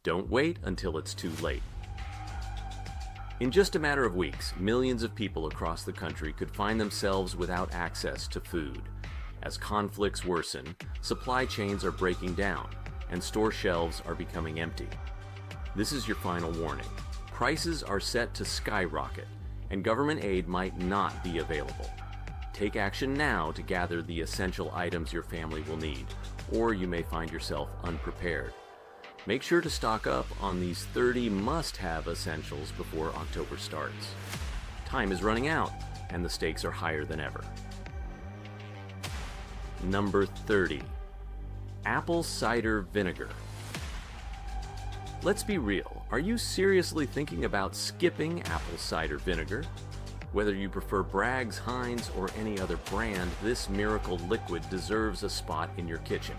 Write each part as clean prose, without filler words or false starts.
Don't wait until it's too late. In just a matter of weeks, millions of people across the country could find themselves without access to food. As conflicts worsen, supply chains are breaking down, and store shelves are becoming empty. This is your final warning. Prices are set to skyrocket, and government aid might not be available. Take action now to gather the essential items your family will need, or you may find yourself unprepared. Make sure to stock up on these 30 must-have essentials before October starts. Time is running out, and the stakes are higher than ever. Number 30. Apple cider vinegar. Let's be real, are you seriously thinking about skipping apple cider vinegar? Whether you prefer Bragg's, Heinz, or any other brand, this miracle liquid deserves a spot in your kitchen.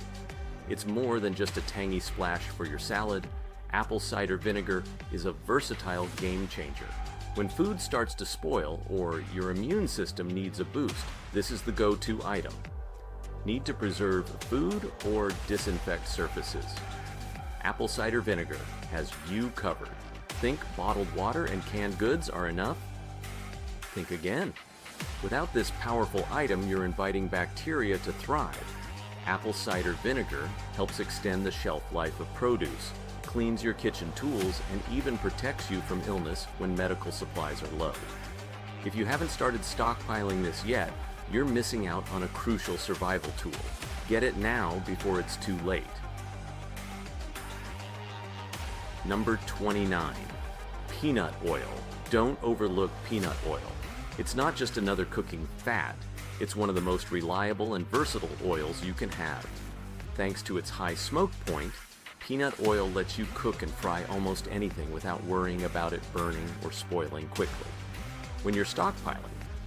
It's more than just a tangy splash for your salad. Apple cider vinegar is a versatile game changer. When food starts to spoil or your immune system needs a boost, this is the go-to item. Need to preserve food or disinfect surfaces? Apple cider vinegar has you covered. Think bottled water and canned goods are enough? Think again. Without this powerful item, you're inviting bacteria to thrive. Apple cider vinegar helps extend the shelf life of produce, cleans your kitchen tools, and even protects you from illness when medical supplies are low. If you haven't started stockpiling this yet, you're missing out on a crucial survival tool. Get it now before it's too late. Number 29. Peanut oil. Don't overlook peanut oil. It's not just another cooking fat. It's one of the most reliable and versatile oils you can have. Thanks to its high smoke point, peanut oil lets you cook and fry almost anything without worrying about it burning or spoiling quickly. When you're stockpiling,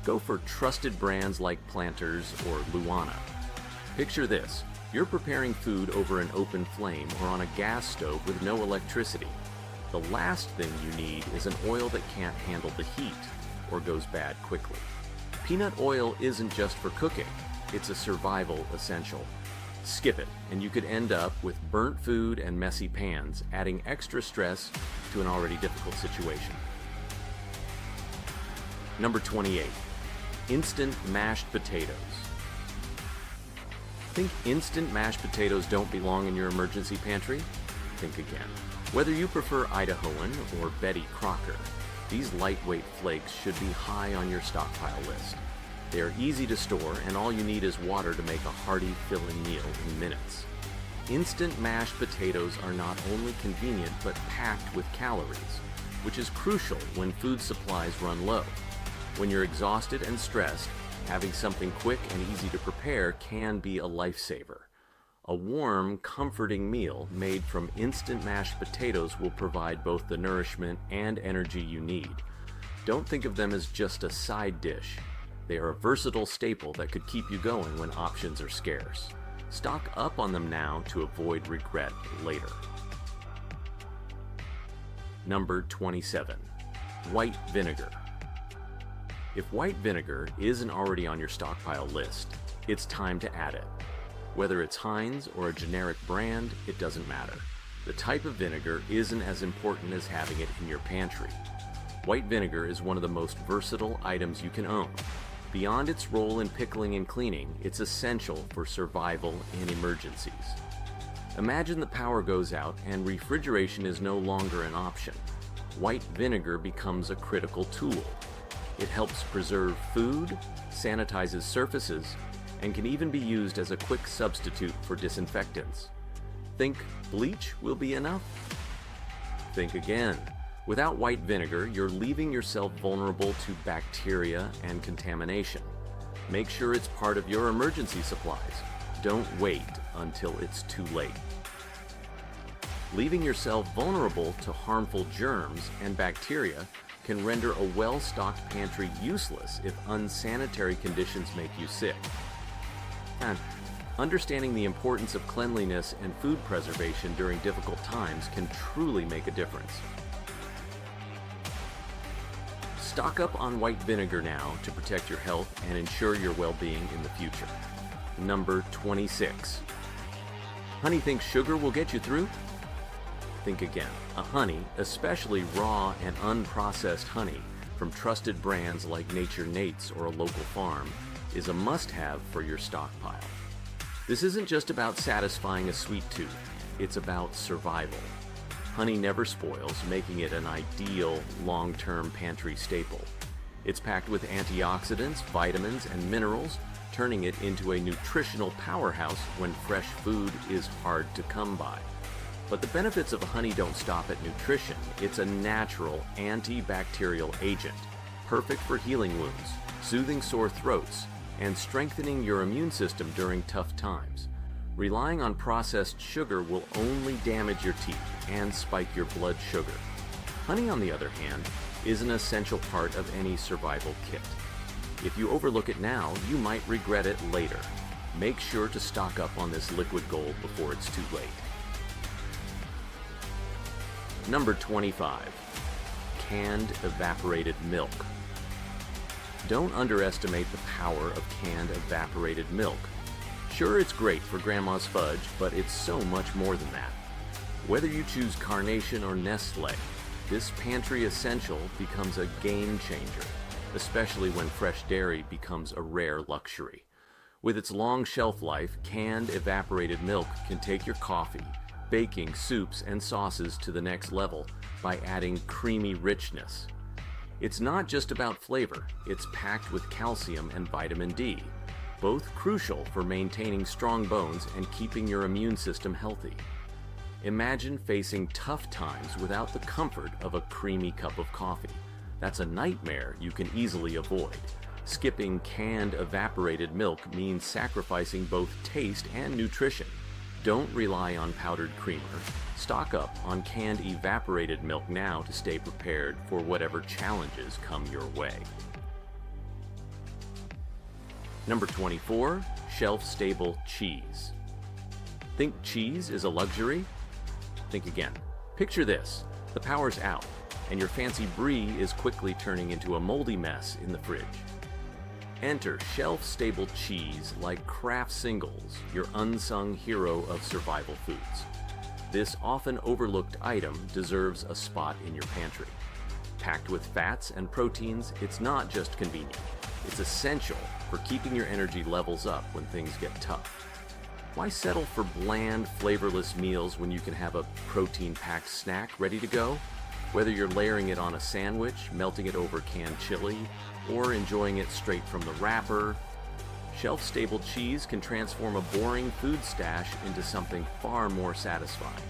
go for trusted brands like Planters or Luana. Picture this, you're preparing food over an open flame or on a gas stove with no electricity. The last thing you need is an oil that can't handle the heat or goes bad quickly. Peanut oil isn't just for cooking, it's a survival essential. Skip it, and you could end up with burnt food and messy pans, adding extra stress to an already difficult situation. Number 28. Instant mashed potatoes. Think instant mashed potatoes don't belong in your emergency pantry? Think again. Whether you prefer Idahoan or Betty Crocker, these lightweight flakes should be high on your stockpile list. They are easy to store, and all you need is water to make a hearty, filling meal in minutes. Instant mashed potatoes are not only convenient, but packed with calories, which is crucial when food supplies run low. When you're exhausted and stressed, having something quick and easy to prepare can be a lifesaver. A warm, comforting meal made from instant mashed potatoes will provide both the nourishment and energy you need. Don't think of them as just a side dish. They are a versatile staple that could keep you going when options are scarce. Stock up on them now to avoid regret later. Number 27. White vinegar. If white vinegar isn't already on your stockpile list, it's time to add it. Whether it's Heinz or a generic brand, it doesn't matter. The type of vinegar isn't as important as having it in your pantry. White vinegar is one of the most versatile items you can own. Beyond its role in pickling and cleaning, it's essential for survival in emergencies. Imagine the power goes out and refrigeration is no longer an option. White vinegar becomes a critical tool. It helps preserve food, sanitizes surfaces, and can even be used as a quick substitute for disinfectants. Think bleach will be enough? Think again. Without white vinegar, you're leaving yourself vulnerable to bacteria and contamination. Make sure it's part of your emergency supplies. Don't wait until it's too late. Leaving yourself vulnerable to harmful germs and bacteria can render a well-stocked pantry useless if unsanitary conditions make you sick. And understanding the importance of cleanliness and food preservation during difficult times can truly make a difference. Stock up on white vinegar now to protect your health and ensure your well-being in the future. Number 26. Honey thinks sugar will get you through? Think again. A honey, especially raw and unprocessed honey from trusted brands like Nature Nate's or a local farm, is a must-have for your stockpile. This isn't just about satisfying a sweet tooth, it's about survival. Honey never spoils, making it an ideal long-term pantry staple. It's packed with antioxidants, vitamins, and minerals, turning it into a nutritional powerhouse when fresh food is hard to come by. But the benefits of honey don't stop at nutrition. It's a natural antibacterial agent, perfect for healing wounds, soothing sore throats, and strengthening your immune system during tough times. Relying on processed sugar will only damage your teeth and spike your blood sugar. Honey, on the other hand, is an essential part of any survival kit. If you overlook it now, you might regret it later. Make sure to stock up on this liquid gold before it's too late. Number 25. Canned evaporated milk. Don't underestimate the power of canned evaporated milk. Sure, it's great for Grandma's fudge, but it's so much more than that. Whether you choose Carnation or Nestle, this pantry essential becomes a game changer, especially when fresh dairy becomes a rare luxury. With its long shelf life, canned evaporated milk can take your coffee, baking, soups, and sauces to the next level by adding creamy richness. It's not just about flavor, it's packed with calcium and vitamin D, both crucial for maintaining strong bones and keeping your immune system healthy. Imagine facing tough times without the comfort of a creamy cup of coffee. That's a nightmare you can easily avoid. Skipping canned evaporated milk means sacrificing both taste and nutrition. Don't rely on powdered creamer. Stock up on canned evaporated milk now to stay prepared for whatever challenges come your way. Number 24, shelf-stable cheese. Think cheese is a luxury? Think again. Picture this. The power's out, and your fancy brie is quickly turning into a moldy mess in the fridge. Enter shelf-stable cheese like Kraft Singles, your unsung hero of survival foods. This often overlooked item deserves a spot in your pantry. Packed with fats and proteins, it's not just convenient. It's essential for keeping your energy levels up when things get tough. Why settle for bland, flavorless meals when you can have a protein-packed snack ready to go? Whether you're layering it on a sandwich, melting it over canned chili, or enjoying it straight from the wrapper, shelf-stable cheese can transform a boring food stash into something far more satisfying.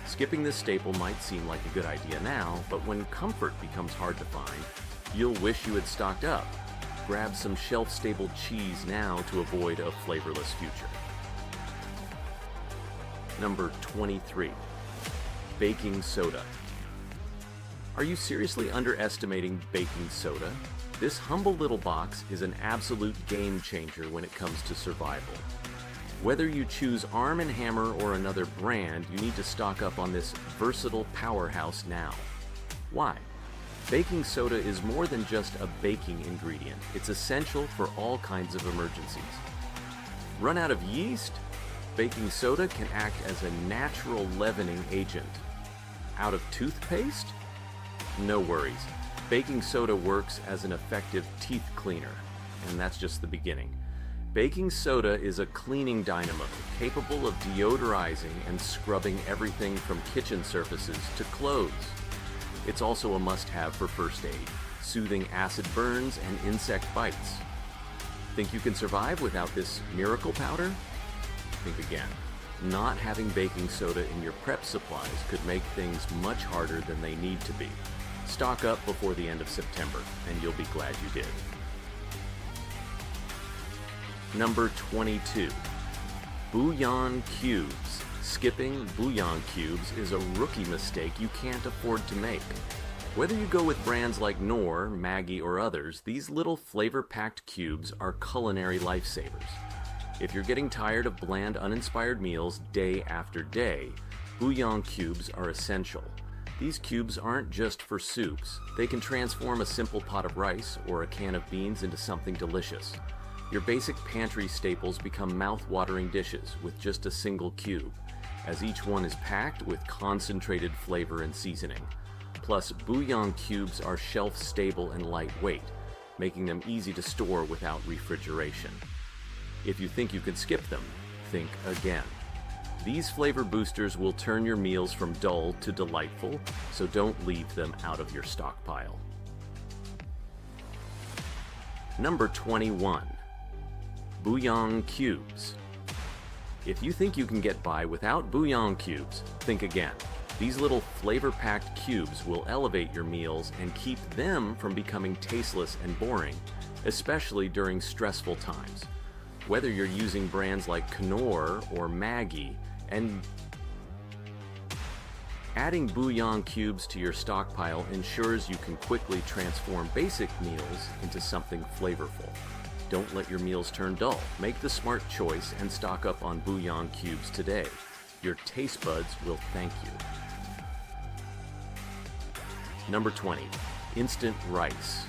Skipping this staple might seem like a good idea now, but when comfort becomes hard to find, you'll wish you had stocked up. Grab some shelf-stable cheese now to avoid a flavorless future. Number 23. Baking soda. Are you seriously underestimating baking soda? This humble little box is an absolute game changer when it comes to survival. Whether you choose Arm & Hammer or another brand, you need to stock up on this versatile powerhouse now. Why? Baking soda is more than just a baking ingredient. It's essential for all kinds of emergencies. Run out of yeast? Baking soda can act as a natural leavening agent. Out of toothpaste? No worries. Baking soda works as an effective teeth cleaner, and that's just the beginning. Baking soda is a cleaning dynamo capable of deodorizing and scrubbing everything from kitchen surfaces to clothes. It's also a must-have for first aid, soothing acid burns and insect bites. Think you can survive without this miracle powder? Think again. Not having baking soda in your prep supplies could make things much harder than they need to be. Stock up before the end of September, and you'll be glad you did. Number 22. Bouillon cubes. Skipping bouillon cubes is a rookie mistake you can't afford to make. Whether you go with brands like Knorr, Maggi, or others, these little flavor-packed cubes are culinary lifesavers. If you're getting tired of bland, uninspired meals day after day, bouillon cubes are essential. These cubes aren't just for soups. They can transform a simple pot of rice or a can of beans into something delicious. Your basic pantry staples become mouth-watering dishes with just a single cube. as each one is packed with concentrated flavor and seasoning. Plus, bouillon cubes are shelf-stable and lightweight, making them easy to store without refrigeration. If you think you can skip them, think again. These flavor boosters will turn your meals from dull to delightful, so don't leave them out of your stockpile. Number 21. Bouillon cubes. If you think you can get by without bouillon cubes, think again. These little flavor-packed cubes will elevate your meals and keep them from becoming tasteless and boring, especially during stressful times. Whether you're using brands like Knorr or Maggi, and adding bouillon cubes to your stockpile ensures you can quickly transform basic meals into something flavorful. Don't let your meals turn dull. Make the smart choice and stock up on bouillon cubes today. Your taste buds will thank you. Number 20. Instant rice.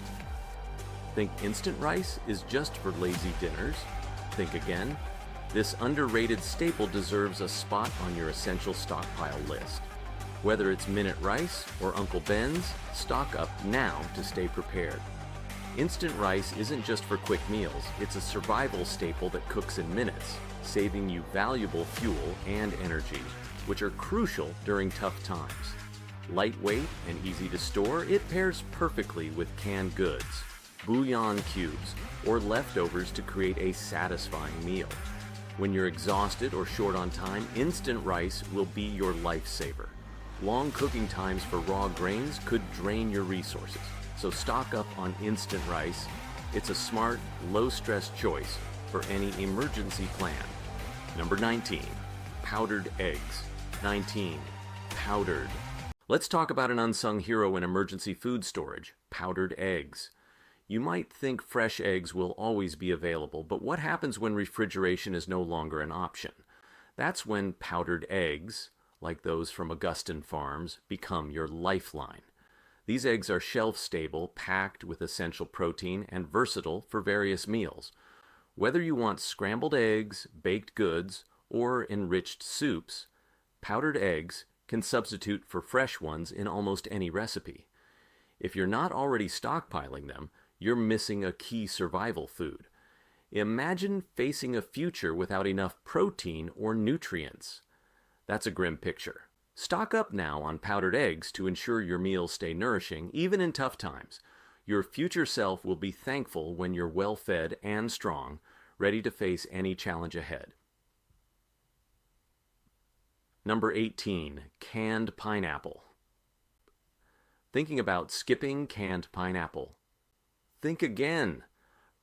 Think instant rice is just for lazy dinners? Think again. This underrated staple deserves a spot on your essential stockpile list. Whether it's minute rice or Uncle Ben's, stock up now to stay prepared. Instant rice isn't just for quick meals, it's a survival staple that cooks in minutes, saving you valuable fuel and energy, which are crucial during tough times. Lightweight and easy to store, it pairs perfectly with canned goods, bouillon cubes, or leftovers to create a satisfying meal. When you're exhausted or short on time, instant rice will be your lifesaver. Long cooking times for raw grains could drain your resources, so stock up on instant rice. It's a smart, low-stress choice for any emergency plan. Number 19. Powdered eggs. 19. Powdered. Let's talk about an unsung hero in emergency food storage, powdered eggs. You might think fresh eggs will always be available, but what happens when refrigeration is no longer an option? That's when powdered eggs, like those from Augustin Farms, become your lifeline. These eggs are shelf-stable, packed with essential protein, and versatile for various meals. Whether you want scrambled eggs, baked goods, or enriched soups, powdered eggs can substitute for fresh ones in almost any recipe. If you're not already stockpiling them, you're missing a key survival food. Imagine facing a future without enough protein or nutrients. That's a grim picture. Stock up now on powdered eggs to ensure your meals stay nourishing, even in tough times. Your future self will be thankful when you're well-fed and strong, ready to face any challenge ahead. Number 18. Canned pineapple. Thinking about skipping canned pineapple? Think again.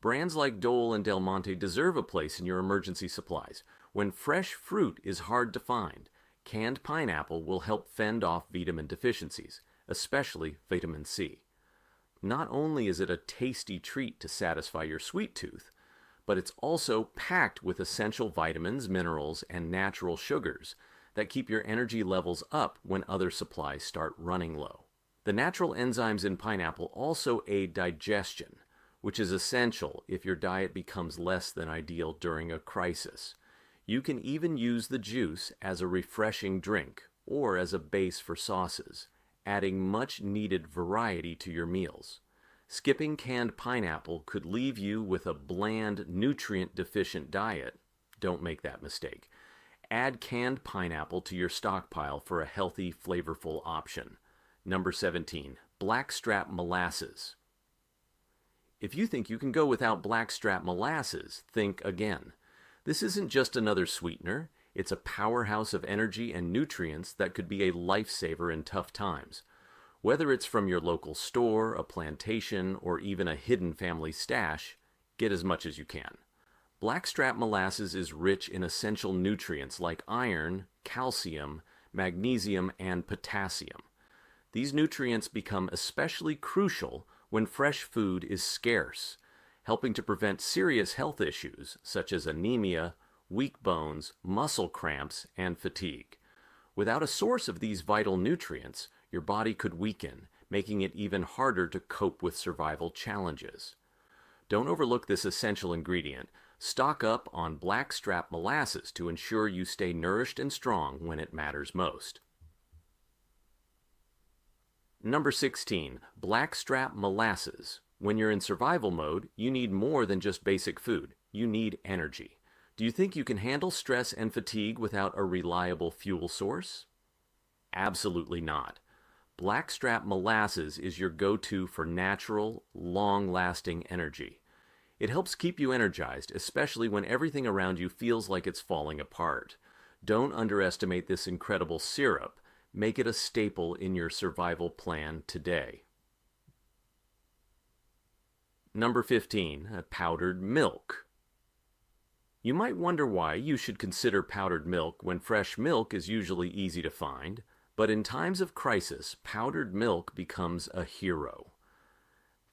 Brands like Dole and Del Monte deserve a place in your emergency supplies. When fresh fruit is hard to find, canned pineapple will help fend off vitamin deficiencies, especially vitamin C. Not only is it a tasty treat to satisfy your sweet tooth, but it's also packed with essential vitamins, minerals, and natural sugars that keep your energy levels up when other supplies start running low. The natural enzymes in pineapple also aid digestion, which is essential if your diet becomes less than ideal during a crisis. You can even use the juice as a refreshing drink or as a base for sauces, adding much needed variety to your meals. Skipping canned pineapple could leave you with a bland, nutrient-deficient diet. Don't make that mistake. Add canned pineapple to your stockpile for a healthy, flavorful option. Number 17. Blackstrap molasses. If you think you can go without blackstrap molasses, think again. This isn't just another sweetener. It's a powerhouse of energy and nutrients that could be a lifesaver in tough times. Whether it's from your local store, a plantation, or even a hidden family stash, get as much as you can. Blackstrap molasses is rich in essential nutrients like iron, calcium, magnesium, and potassium. These nutrients become especially crucial when fresh food is scarce, helping to prevent serious health issues such as anemia, weak bones, muscle cramps, and fatigue. Without a source of these vital nutrients, your body could weaken, making it even harder to cope with survival challenges. Don't overlook this essential ingredient. Stock up on blackstrap molasses to ensure you stay nourished and strong when it matters most. Number 16. Blackstrap molasses. When you're in survival mode, you need more than just basic food. You need energy. Do you think you can handle stress and fatigue without a reliable fuel source? Absolutely not. Blackstrap molasses is your go-to for natural, long-lasting energy. It helps keep you energized, especially when everything around you feels like it's falling apart. Don't underestimate this incredible syrup. Make it a staple in your survival plan today. Number 15. Powdered milk. You might wonder why you should consider powdered milk when fresh milk is usually easy to find, but in times of crisis, powdered milk becomes a hero.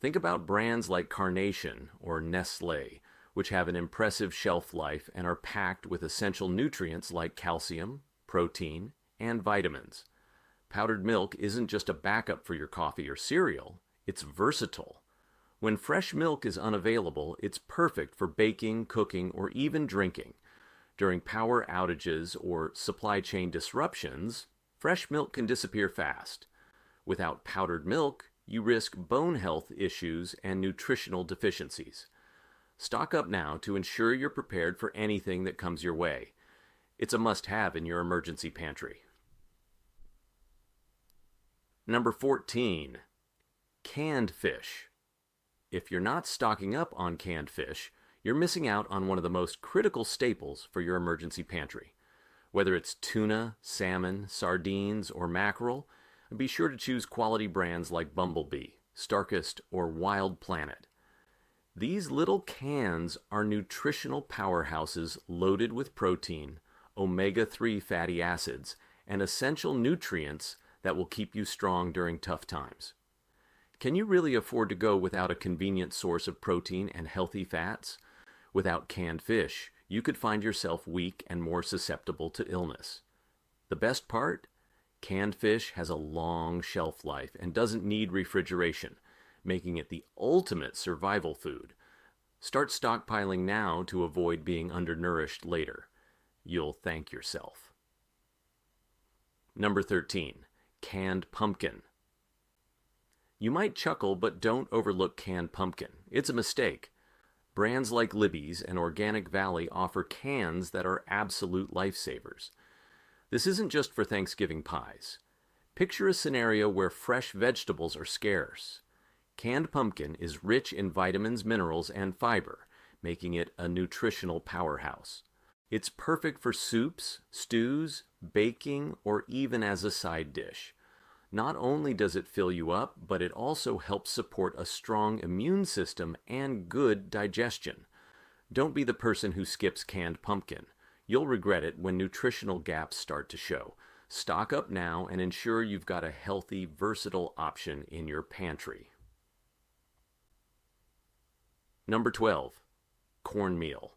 Think about brands like Carnation or Nestlé, which have an impressive shelf life and are packed with essential nutrients like calcium, protein, and vitamins. Powdered milk isn't just a backup for your coffee or cereal, it's versatile. When fresh milk is unavailable, it's perfect for baking, cooking, or even drinking. During power outages or supply chain disruptions, fresh milk can disappear fast. Without powdered milk, you risk bone health issues and nutritional deficiencies. Stock up now to ensure you're prepared for anything that comes your way. It's a must-have in your emergency pantry. Number 14. Canned fish. If you're not stocking up on canned fish, you're missing out on one of the most critical staples for your emergency pantry. Whether it's tuna, salmon, sardines, or mackerel, be sure to choose quality brands like Bumblebee, Starkist, or Wild Planet. These little cans are nutritional powerhouses loaded with protein, omega-3 fatty acids, and essential nutrients that will keep you strong during tough times. Can you really afford to go without a convenient source of protein and healthy fats? Without canned fish, you could find yourself weak and more susceptible to illness. The best part? Canned fish has a long shelf life and doesn't need refrigeration, making it the ultimate survival food. Start stockpiling now to avoid being undernourished later. You'll thank yourself. Number 13. Canned pumpkin. You might chuckle, but don't overlook canned pumpkin. It's a mistake. Brands like Libby's and Organic Valley offer cans that are absolute lifesavers. This isn't just for Thanksgiving pies. Picture a scenario where fresh vegetables are scarce. Canned pumpkin is rich in vitamins, minerals, and fiber, making it a nutritional powerhouse. It's perfect for soups, stews, baking, or even as a side dish. Not only does it fill you up, but it also helps support a strong immune system and good digestion. Don't be the person who skips canned pumpkin. You'll regret it when nutritional gaps start to show. Stock up now and ensure you've got a healthy, versatile option in your pantry. Number 12. Cornmeal.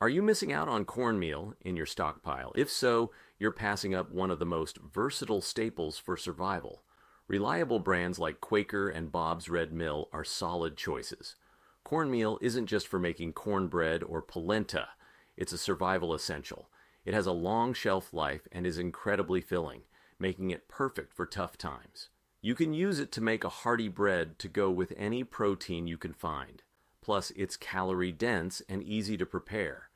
Are you missing out on cornmeal in your stockpile? If so, you're passing up one of the most versatile staples for survival. Reliable brands like Quaker and Bob's Red Mill are solid choices. Cornmeal isn't just for making cornbread or polenta. It's a survival essential. It has a long shelf life and is incredibly filling, making it perfect for tough times. You can use it to make a hearty bread to go with any protein you can find. Plus, it's calorie dense and easy to prepare.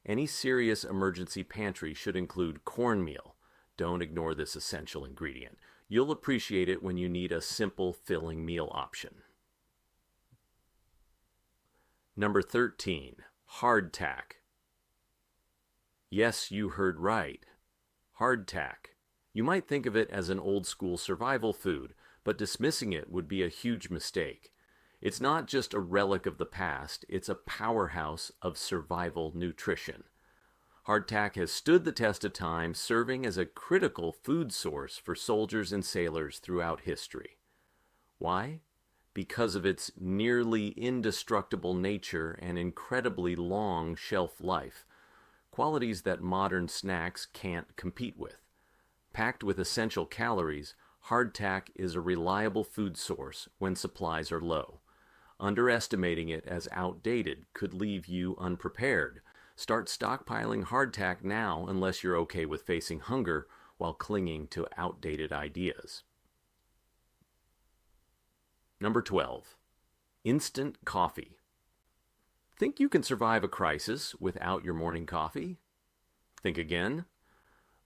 Any serious emergency pantry should include cornmeal. Don't ignore this essential ingredient. You'll appreciate it when you need a simple filling meal option. Number 13. Hardtack. Yes, you heard right. Hardtack. You might think of it as an old-school survival food, but dismissing it would be a huge mistake. It's not just a relic of the past, it's a powerhouse of survival nutrition. Hardtack has stood the test of time, serving as a critical food source for soldiers and sailors throughout history. Why? Because of its nearly indestructible nature and incredibly long shelf life, qualities that modern snacks can't compete with. Packed with essential calories, hardtack is a reliable food source when supplies are low. Underestimating it as outdated could leave you unprepared. Start stockpiling hardtack now unless you're okay with facing hunger while clinging to outdated ideas. Number 12. Instant coffee. Think you can survive a crisis without your morning coffee? Think again.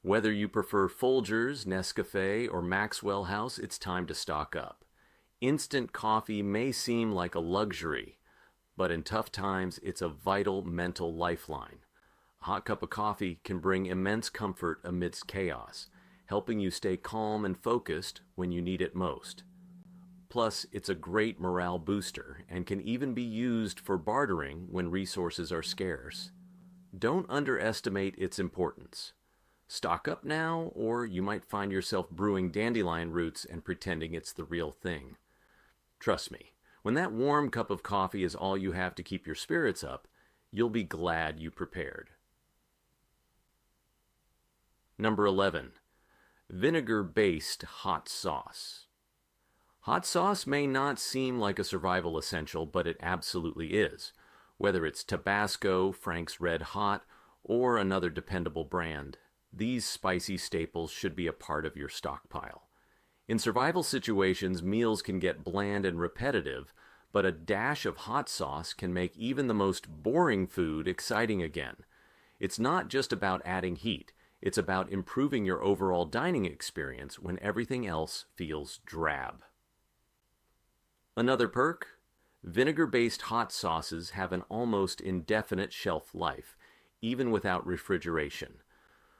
Whether you prefer Folgers, Nescafe, or Maxwell House, it's time to stock up. Instant coffee may seem like a luxury, but in tough times, it's a vital mental lifeline. A hot cup of coffee can bring immense comfort amidst chaos, helping you stay calm and focused when you need it most. Plus, it's a great morale booster and can even be used for bartering when resources are scarce. Don't underestimate its importance. Stock up now, or you might find yourself brewing dandelion roots and pretending it's the real thing. Trust me, when that warm cup of coffee is all you have to keep your spirits up, you'll be glad you prepared. Number 11. Vinegar-based hot sauce. Hot sauce may not seem like a survival essential, but it absolutely is. Whether it's Tabasco, Frank's Red Hot, or another dependable brand, these spicy staples should be a part of your stockpile. In survival situations, meals can get bland and repetitive, but a dash of hot sauce can make even the most boring food exciting again. It's not just about adding heat, it's about improving your overall dining experience when everything else feels drab. Another perk? Vinegar-based hot sauces have an almost indefinite shelf life, even without refrigeration.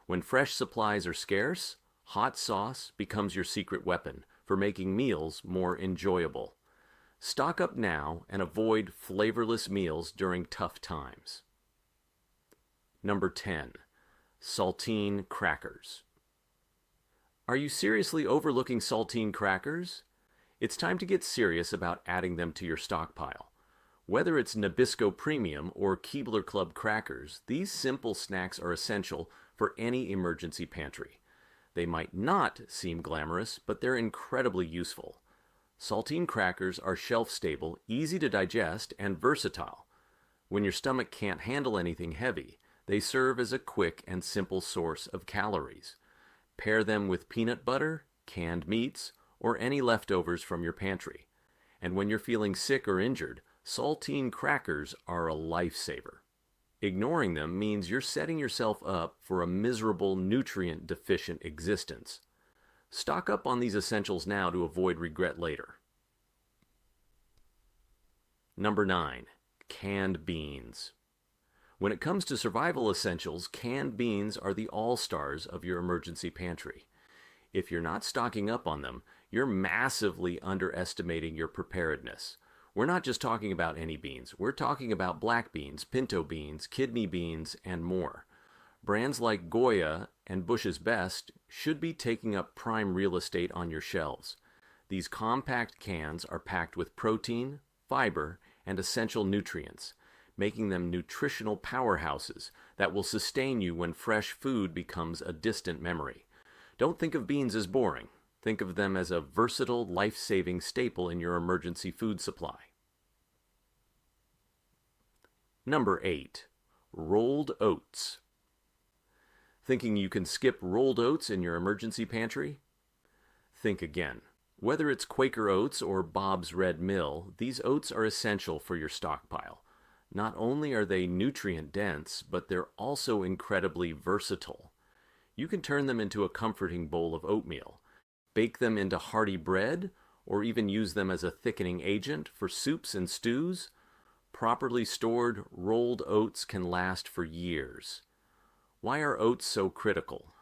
When fresh supplies are scarce, hot sauce becomes your secret weapon for making meals more enjoyable. Stock up now and avoid flavorless meals during tough times. Number 10. Saltine crackers. Are you seriously overlooking saltine crackers? It's time to get serious about adding them to your stockpile. Whether it's Nabisco Premium or Keebler Club crackers, these simple snacks are essential for any emergency pantry. They might not seem glamorous, but they're incredibly useful. Saltine crackers are shelf-stable, easy to digest, and versatile. When your stomach can't handle anything heavy, they serve as a quick and simple source of calories. Pair them with peanut butter, canned meats, or any leftovers from your pantry. And when you're feeling sick or injured, saltine crackers are a lifesaver. Ignoring them means you're setting yourself up for a miserable, nutrient-deficient existence. Stock up on these essentials now to avoid regret later. Number 9. Canned beans. When it comes to survival essentials, canned beans are the all-stars of your emergency pantry. If you're not stocking up on them, you're massively underestimating your preparedness. We're not just talking about any beans. We're talking about black beans, pinto beans, kidney beans, and more. Brands like Goya and Bush's Best should be taking up prime real estate on your shelves. These compact cans are packed with protein, fiber, and essential nutrients, making them nutritional powerhouses that will sustain you when fresh food becomes a distant memory. Don't think of beans as boring. Think of them as a versatile, life-saving staple in your emergency food supply. Number 8. Rolled oats. Thinking you can skip rolled oats in your emergency pantry? Think again. Whether it's Quaker Oats or Bob's Red Mill, these oats are essential for your stockpile. Not only are they nutrient-dense, but they're also incredibly versatile. You can turn them into a comforting bowl of oatmeal, bake them into hearty bread, or even use them as a thickening agent for soups and stews. Properly stored, rolled oats can last for years. Why are oats so critical?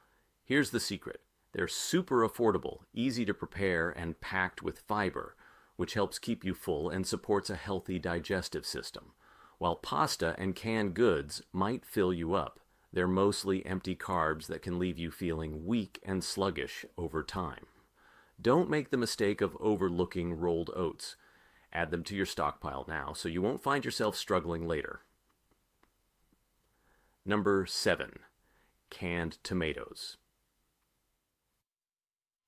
Here's the secret. They're super affordable, easy to prepare, and packed with fiber, which helps keep you full and supports a healthy digestive system. While pasta and canned goods might fill you up, they're mostly empty carbs that can leave you feeling weak and sluggish over time. Don't make the mistake of overlooking rolled oats. Add them to your stockpile now so you won't find yourself struggling later. Number 7. Canned tomatoes.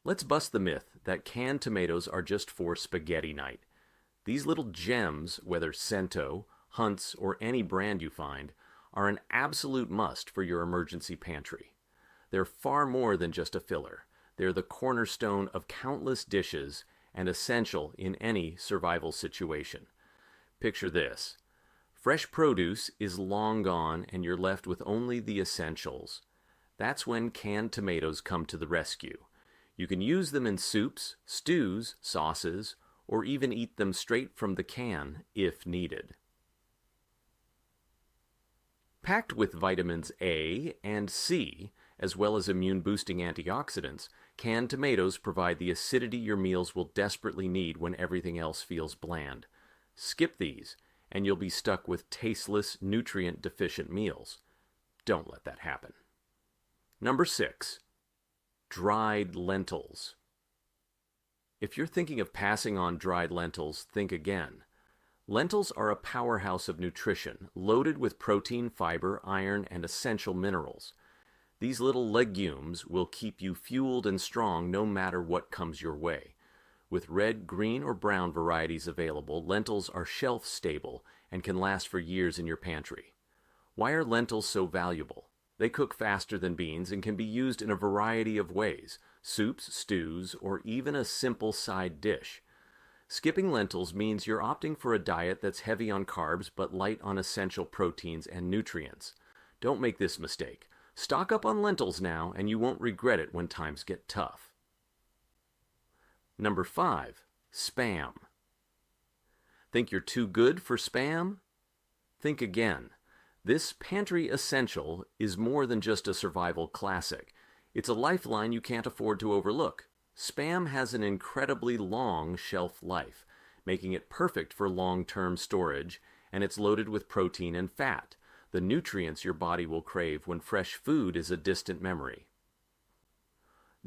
Let's bust the myth that canned tomatoes are just for spaghetti night. These little gems, whether Cento, Hunt's, or any brand you find, are an absolute must for your emergency pantry. They're far more than just a filler. They're the cornerstone of countless dishes and essential in any survival situation. Picture this. Fresh produce is long gone and you're left with only the essentials. That's when canned tomatoes come to the rescue. You can use them in soups, stews, sauces, or even eat them straight from the can if needed. Packed with vitamins A and C, as well as immune-boosting antioxidants, canned tomatoes provide the acidity your meals will desperately need when everything else feels bland. Skip these, and you'll be stuck with tasteless, nutrient-deficient meals. Don't let that happen. Number 6. Dried lentils. If you're thinking of passing on dried lentils, think again. Lentils are a powerhouse of nutrition, loaded with protein, fiber, iron, and essential minerals. These little legumes will keep you fueled and strong no matter what comes your way. With red, green, or brown varieties available, lentils are shelf-stable and can last for years in your pantry. Why are lentils so valuable? They cook faster than beans and can be used in a variety of ways: soups, stews, or even a simple side dish. Skipping lentils means you're opting for a diet that's heavy on carbs but light on essential proteins and nutrients. Don't make this mistake. Stock up on lentils now and you won't regret it when times get tough. Number 5. Spam. Think you're too good for Spam? Think again. This pantry essential is more than just a survival classic. It's a lifeline you can't afford to overlook. Spam has an incredibly long shelf life, making it perfect for long-term storage, and it's loaded with protein and fat, the nutrients your body will crave when fresh food is a distant memory.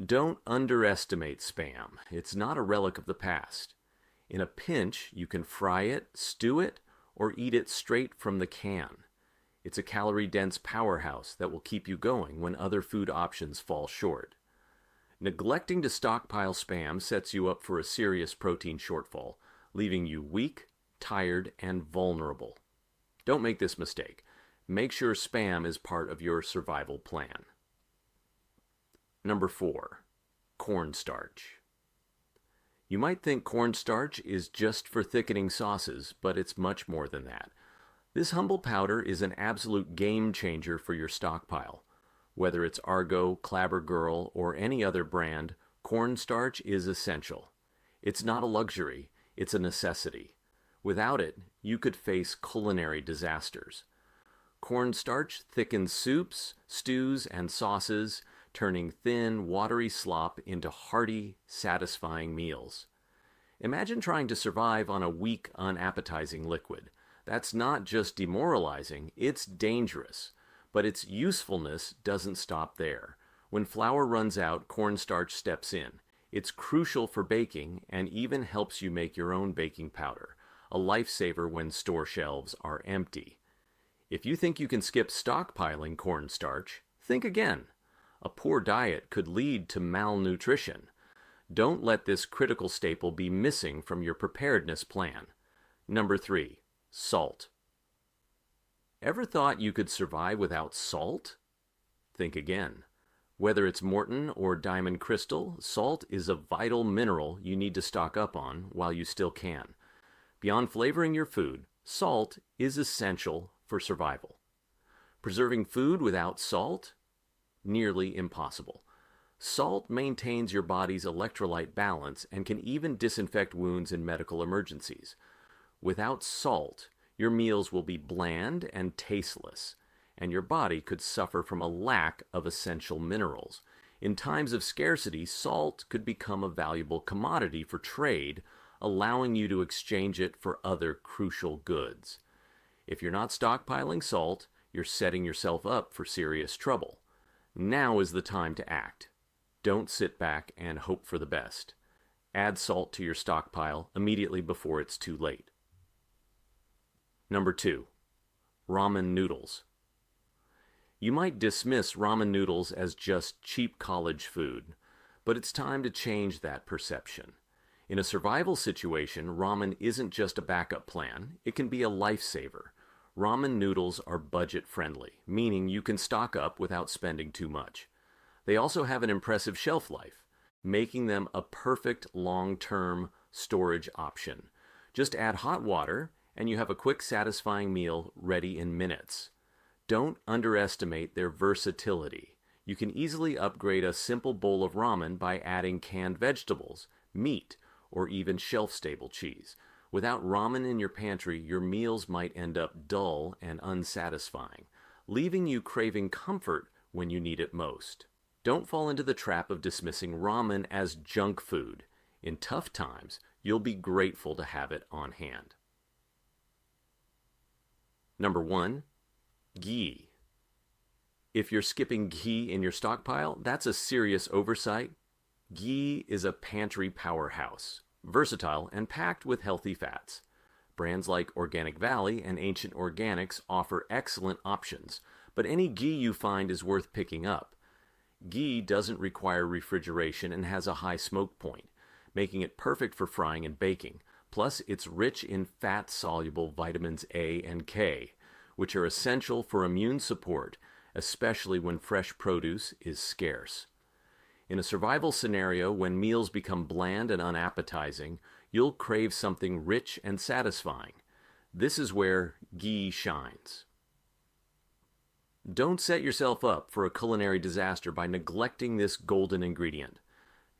Don't underestimate Spam. It's not a relic of the past. In a pinch, you can fry it, stew it, or eat it straight from the can. It's a calorie-dense powerhouse that will keep you going when other food options fall short. Neglecting to stockpile Spam sets you up for a serious protein shortfall, leaving you weak, tired, and vulnerable. Don't make this mistake. Make sure Spam is part of your survival plan. Number 4. Cornstarch. You might think cornstarch is just for thickening sauces, but it's much more than that. This humble powder is an absolute game changer for your stockpile. Whether it's Argo, Clabber Girl, or any other brand, cornstarch is essential. It's not a luxury, it's a necessity. Without it, you could face culinary disasters. Cornstarch thickens soups, stews, and sauces, turning thin, watery slop into hearty, satisfying meals. Imagine trying to survive on a weak, unappetizing liquid. That's not just demoralizing, it's dangerous. But its usefulness doesn't stop there. When flour runs out, cornstarch steps in. It's crucial for baking and even helps you make your own baking powder, a lifesaver when store shelves are empty. If you think you can skip stockpiling cornstarch, think again. A poor diet could lead to malnutrition. Don't let this critical staple be missing from your preparedness plan. Number 3. Salt. Ever thought you could survive without salt? Think again. Whether it's Morton or Diamond Crystal, salt is a vital mineral you need to stock up on while you still can. Beyond flavoring your food, salt is essential for survival. Preserving food without salt? Nearly impossible. Salt maintains your body's electrolyte balance and can even disinfect wounds in medical emergencies. Without salt, your meals will be bland and tasteless, and your body could suffer from a lack of essential minerals. In times of scarcity, salt could become a valuable commodity for trade, allowing you to exchange it for other crucial goods. If you're not stockpiling salt, you're setting yourself up for serious trouble. Now is the time to act. Don't sit back and hope for the best. Add salt to your stockpile immediately before it's too late. Number 2. Ramen noodles. You might dismiss ramen noodles as just cheap college food, but it's time to change that perception. In a survival situation, ramen isn't just a backup plan, it can be a lifesaver. Ramen noodles are budget friendly, meaning you can stock up without spending too much. They also have an impressive shelf life, making them a perfect long-term storage option. Just add hot water and you have a quick, satisfying meal ready in minutes. Don't underestimate their versatility. You can easily upgrade a simple bowl of ramen by adding canned vegetables, meat, or even shelf-stable cheese. Without ramen in your pantry, your meals might end up dull and unsatisfying, leaving you craving comfort when you need it most. Don't fall into the trap of dismissing ramen as junk food. In tough times, you'll be grateful to have it on hand. Number 1. Ghee. If you're skipping ghee in your stockpile, that's a serious oversight. Ghee is a pantry powerhouse, versatile and packed with healthy fats. Brands like Organic Valley and Ancient Organics offer excellent options, but any ghee you find is worth picking up. Ghee doesn't require refrigeration and has a high smoke point, making it perfect for frying and baking. Plus, it's rich in fat-soluble vitamins A and K, which are essential for immune support, especially when fresh produce is scarce. In a survival scenario, when meals become bland and unappetizing, you'll crave something rich and satisfying. This is where ghee shines. Don't set yourself up for a culinary disaster by neglecting this golden ingredient.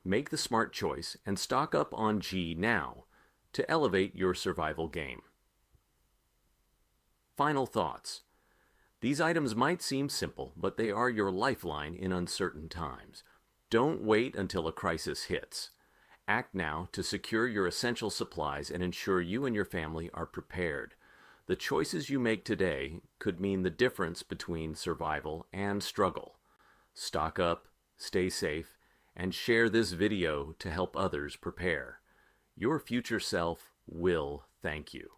Make the smart choice and stock up on ghee now to elevate your survival game. Final thoughts. These items might seem simple, but they are your lifeline in uncertain times. Don't wait until a crisis hits. Act now to secure your essential supplies and ensure you and your family are prepared. The choices you make today could mean the difference between survival and struggle. Stock up, stay safe, and share this video to help others prepare. Your future self will thank you.